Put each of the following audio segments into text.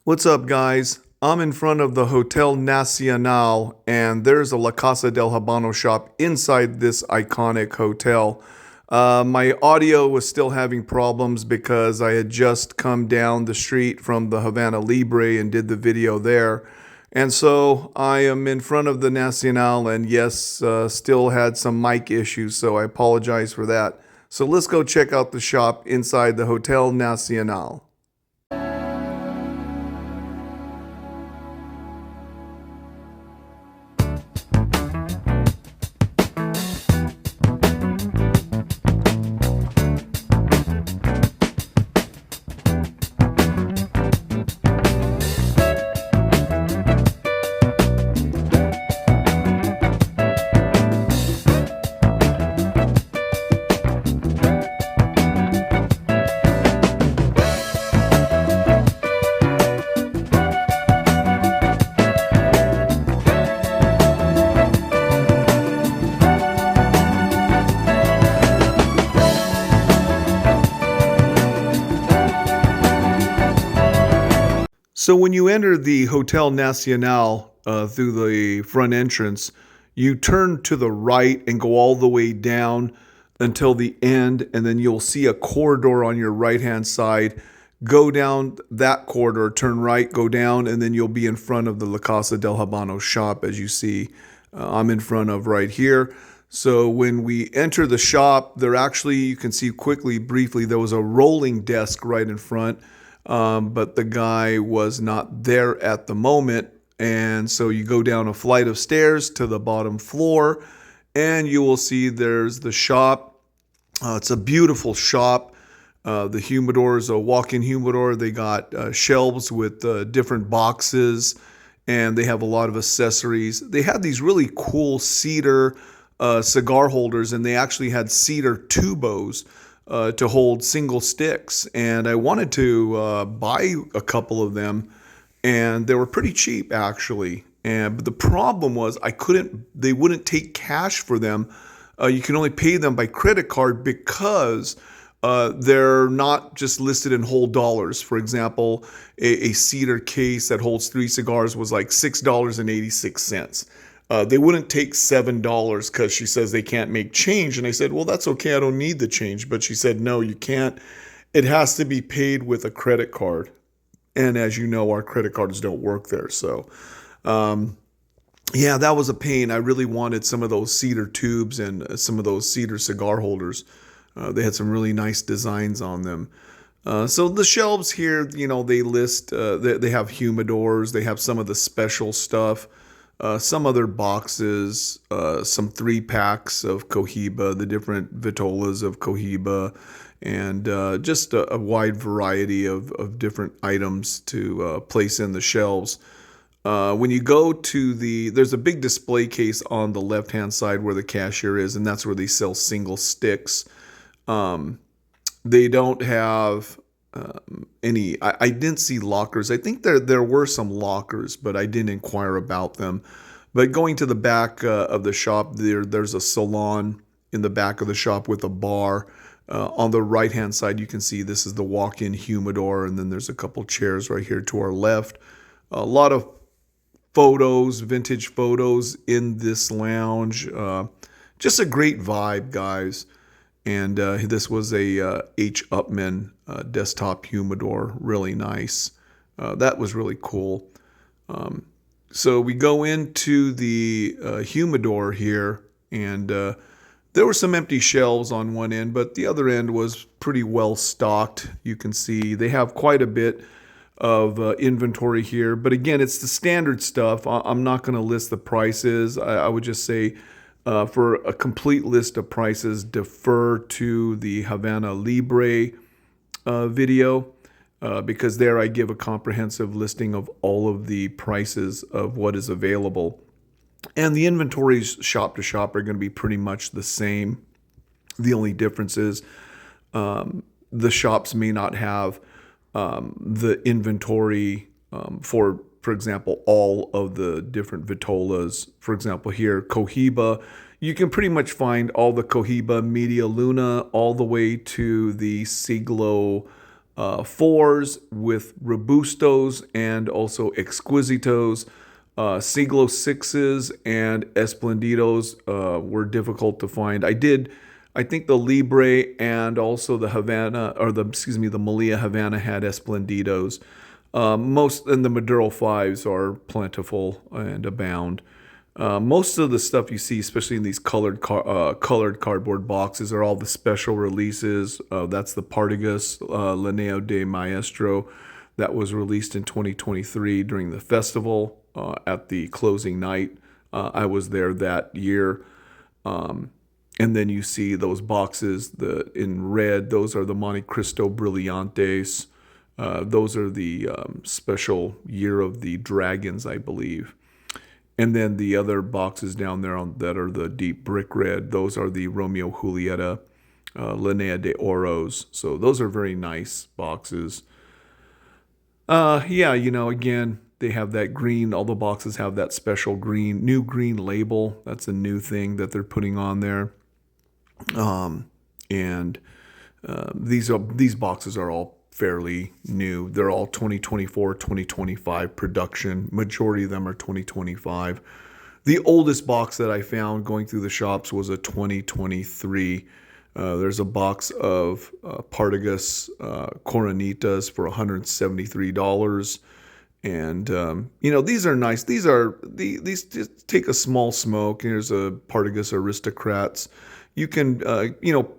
What's up, guys? I'm in front of the Hotel Nacional, and there's a La Casa del Habano shop inside this iconic hotel. My audio was still having problems because I had just come down the street from the Havana Libre and did the video there. And so I am in front of the Nacional, and yes, still had some mic issues, so I apologize for that. So let's go check out the shop inside the Hotel Nacional. So when you enter the Hotel Nacional through the front entrance, you turn to the right and go all the way down until the end, and then you'll see a corridor on your right-hand side. Go down that corridor, turn right, go down, and then you'll be in front of the La Casa del Habano shop, as you see I'm in front of right here. So when we enter the shop, you can see quickly, briefly, there was a rolling desk right in front. But the guy was not there at the moment. And so you go down a flight of stairs to the bottom floor, and you will see there's the shop. It's a beautiful shop. The humidor is a walk-in humidor. They got shelves with different boxes, and they have a lot of accessories. They had these really cool cedar cigar holders, and they actually had cedar tubos to hold single sticks, and I wanted to buy a couple of them, and they were pretty cheap actually. But the problem was they wouldn't take cash for them. You can only pay them by credit card because they're not just listed in whole dollars. For example, a cedar case that holds 3 cigars was like $6.86. They wouldn't take $7 because she says they can't make change. And I said, well, that's okay. I don't need the change. But she said, no, you can't. It has to be paid with a credit card. And as you know, our credit cards don't work there. So, yeah, that was a pain. I really wanted some of those cedar tubes and some of those cedar cigar holders. They had some really nice designs on them. So the shelves here, they list, they have humidors. They have some of the special stuff. Some other boxes, some 3-packs of Cohiba, the different vitolas of Cohiba, and just a wide variety of different items to place in the shelves. When you go to there's a big display case on the left-hand side where the cashier is, and that's where they sell single sticks. They don't have I didn't see lockers. I think there were some lockers, but I didn't inquire about them. But going to the back of the shop, there's a salon in the back of the shop with a bar. On the right-hand side, you can see this is the walk-in humidor, and then there's a couple chairs right here to our left. A lot of photos, vintage photos in this lounge. Just a great vibe, guys. And this was a H. Upman desktop humidor, really nice. That was really cool. So we go into the humidor here, and there were some empty shelves on one end, but the other end was pretty well stocked. You can see they have quite a bit of inventory here. But again, it's the standard stuff. I'm not going to list the prices. I would just say for a complete list of prices, defer to the Havana Libre video because there I give a comprehensive listing of all of the prices of what is available. And the inventories shop to shop are going to be pretty much the same. The only difference is the shops may not have the inventory for example, all of the different vitolas. For example, here, Cohiba, you can pretty much find all the Cohiba Media Luna all the way to the Siglo fours with Robustos and also Exquisitos. Siglo sixes and Esplendidos were difficult to find. I think the Libre and also the Havana, or the Malia Havana had Esplendidos. Most and the Maduro fives are plentiful and abound. Most of the stuff you see, especially in these colored cardboard boxes, are all the special releases. That's the Partagas Lineo de Maestro that was released in 2023 during the festival at the closing night. I was there that year. And then you see those boxes in red. Those are the Monte Cristo Brillantes. Those are the special Year of the Dragons, I believe. And then the other boxes down there that are the deep brick red, those are the Romeo Julieta Linea de Oros. So those are very nice boxes. Yeah, again, they have that green. All the boxes have that special new green label. That's a new thing that they're putting on there. These boxes are all fairly new. They're all 2024, 2025 production. Majority of them are 2025. The oldest box that I found going through the shops was a 2023. There's a box of Partagas Coronitas for $173. And, these are nice. These just take a small smoke. Here's a Partagas Aristocrats. You can,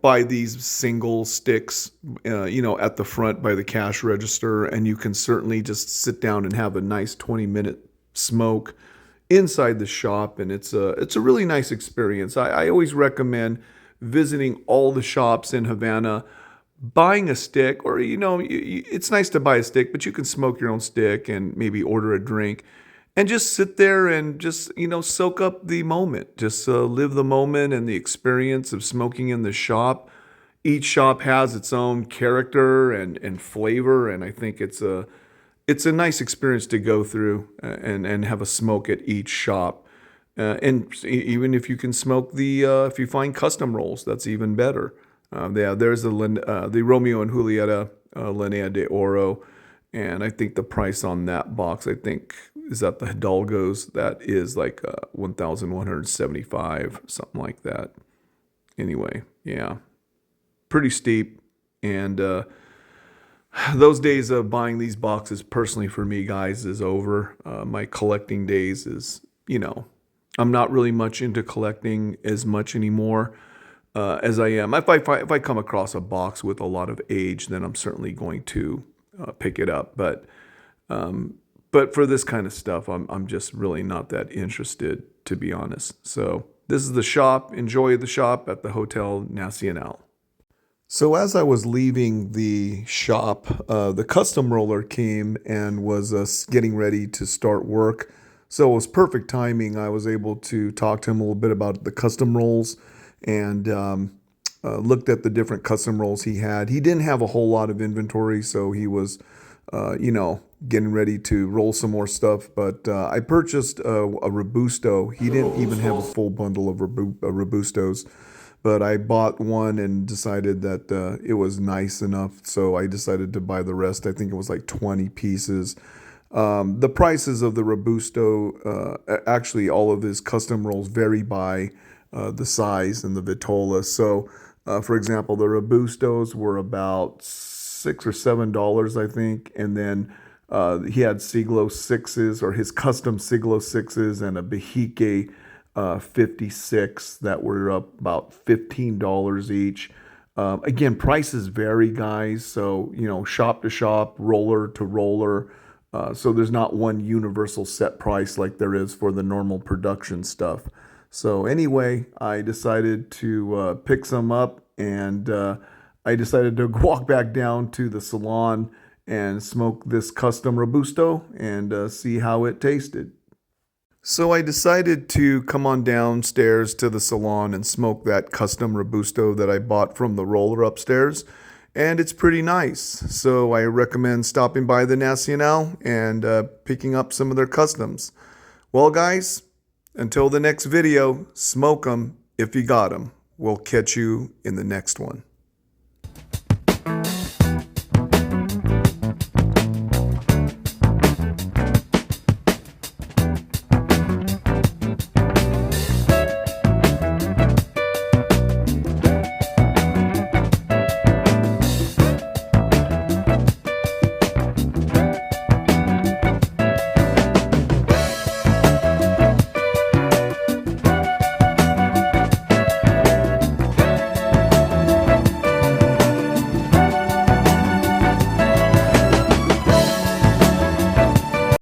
buy these single sticks, at the front by the cash register, and you can certainly just sit down and have a nice 20-minute smoke inside the shop, and it's a really nice experience. I always recommend visiting all the shops in Havana, buying a stick, or, it's nice to buy a stick, but you can smoke your own stick and maybe order a drink. And just sit there and just, soak up the moment. Just live the moment and the experience of smoking in the shop. Each shop has its own character and flavor, and I think it's a nice experience to go through and have a smoke at each shop. And even if you can smoke if you find custom rolls, that's even better. There's the Romeo and Julieta Linea de Oro. And I think the price on that box, is at the Hidalgos. That is like $1,175, something like that. Anyway, yeah, pretty steep. And those days of buying these boxes, personally for me, guys, is over. My collecting days is, I'm not really much into collecting as much anymore as I am. If I come across a box with a lot of age, then I'm certainly going to pick it up. But for this kind of stuff, I'm just really not that interested, to be honest. So this is the shop. Enjoy the shop at the Hotel Nacional. So as I was leaving the shop, the custom roller came and was getting ready to start work. So it was perfect timing. I was able to talk to him a little bit about the custom rolls and looked at the different custom rolls he had. He didn't have a whole lot of inventory, so he was, getting ready to roll some more stuff. But I purchased a Robusto. He didn't even have a full bundle of Robustos, but I bought one and decided that it was nice enough, so I decided to buy the rest. I think it was like 20 pieces. The prices of the Robusto, actually all of his custom rolls vary by the size and the vitola. So, for example, the Robustos were about $6 or $7, I think, and then he had Siglo sixes, or his custom Siglo sixes, and a Bejique 56 that were up about $15 each. Again, prices vary, guys. So, shop to shop, roller to roller. So there's not one universal set price like there is for the normal production stuff. So anyway, I decided to pick some up, and I decided to walk back down to the salon and smoke this custom Robusto and see how it tasted. So I decided to come on downstairs to the salon and smoke that custom Robusto that I bought from the roller upstairs. And it's pretty nice. So I recommend stopping by the Nacional and picking up some of their customs. Well, guys, until the next video, smoke 'em if you got 'em. We'll catch you in the next one.